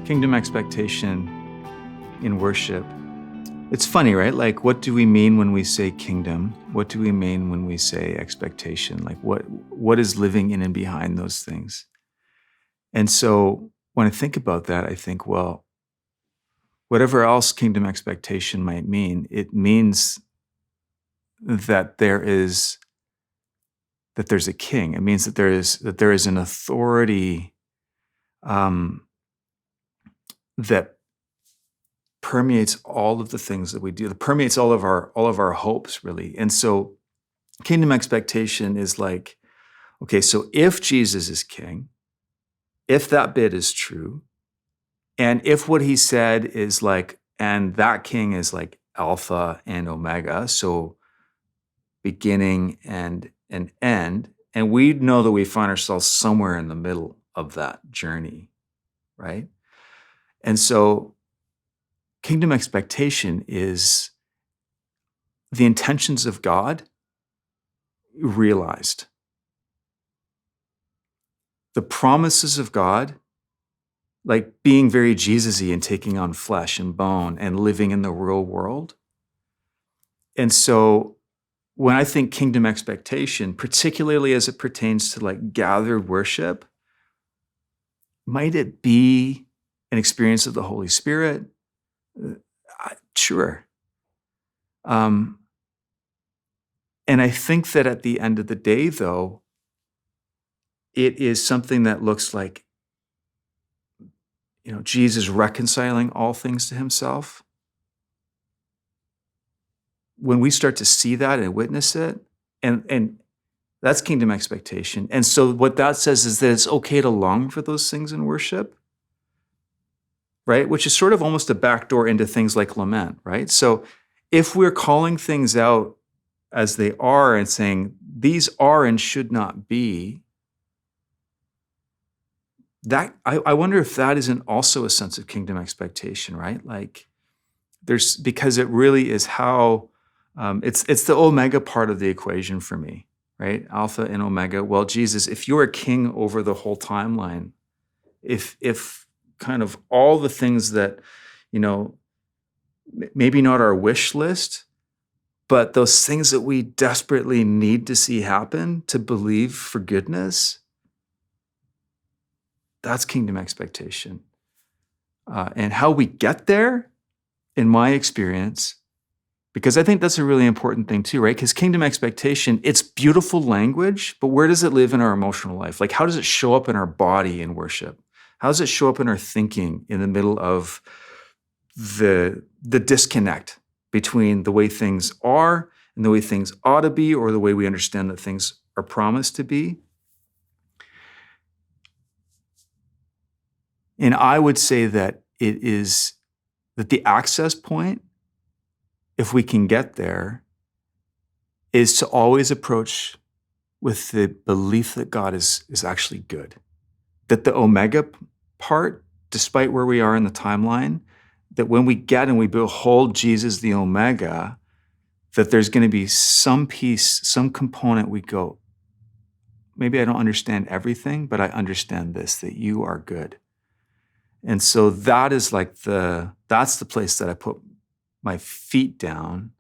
Kingdom expectation in worship. It's funny, right? Like, what do we mean when we say kingdom? What do we mean when we say expectation? Like, what is living in and behind those things? And so when I think about that, I think, well, whatever else kingdom expectation might mean, it means that there's a king. It means that there is an authority that permeates all of the things that we do. That permeates all of our hopes, really. And so, kingdom expectation is like, okay, so if Jesus is king, if that bit is true, and if what he said is like, and that king is like Alpha and Omega, so beginning and an end, and we know that we find ourselves somewhere in the middle of that journey, right? And so kingdom expectation is the intentions of God realized. The promises of God, like being very Jesus-y and taking on flesh and bone and living in the real world. And so when I think kingdom expectation, particularly as it pertains to like gathered worship, might it be an experience of the Holy Spirit? Sure. And I think that at the end of the day, though, it is something that looks like, Jesus reconciling all things to himself. When we start to see that and witness it, and that's kingdom expectation. And so what that says is that it's okay to long for those things in worship, right? Which is sort of almost a backdoor into things like lament, right? So if we're calling things out as they are and saying, these are and should not be, that I wonder if that isn't also a sense of kingdom expectation, right? Like because it really is how, it's the Omega part of the equation for me, right? Alpha and Omega. Well, Jesus, if you're a king over the whole timeline, if kind of all the things that, maybe not our wish list, but those things that we desperately need to see happen to believe for goodness, that's kingdom expectation. And how we get there, in my experience, because I think that's a really important thing too, right? Because kingdom expectation, it's beautiful language, but where does it live in our emotional life? Like, how does it show up in our body in worship? How does it show up in our thinking in the middle of the disconnect between the way things are and the way things ought to be, or the way we understand that things are promised to be? And I would say that it is that the access point, if we can get there, is to always approach with the belief that God is actually good. That the Omega part, despite where we are in the timeline, that when we get and we behold Jesus, the Omega, that there's going to be some piece, some component we go, maybe I don't understand everything, but I understand this, that you are good. And so that is like that's the place that I put my feet down,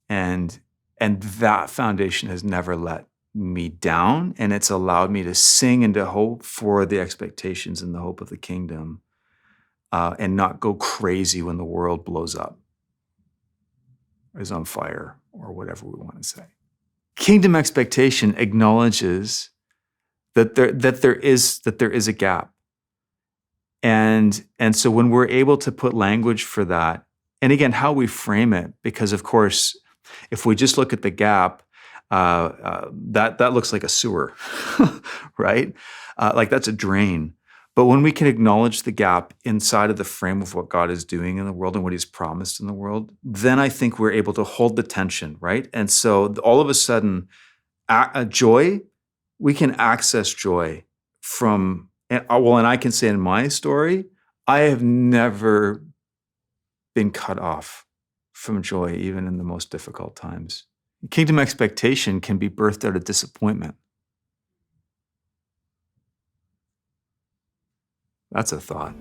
and that foundation has never let me down, and it's allowed me to sing and to hope for the expectations and the hope of the kingdom, and not go crazy when the world blows up, is on fire, or whatever we want to say. Kingdom expectation acknowledges that there is a gap. And so when we're able to put language for that, and again, how we frame it, because of course, if we just look at the gap, that looks like a sewer, right? Like that's a drain. But when we can acknowledge the gap inside of the frame of what God is doing in the world and what he's promised in the world, then I think we're able to hold the tension, right? And so all of a sudden, joy, we can access joy from, and I can say in my story, I have never been cut off from joy, even in the most difficult times. Kingdom expectation can be birthed out of disappointment. That's a thought.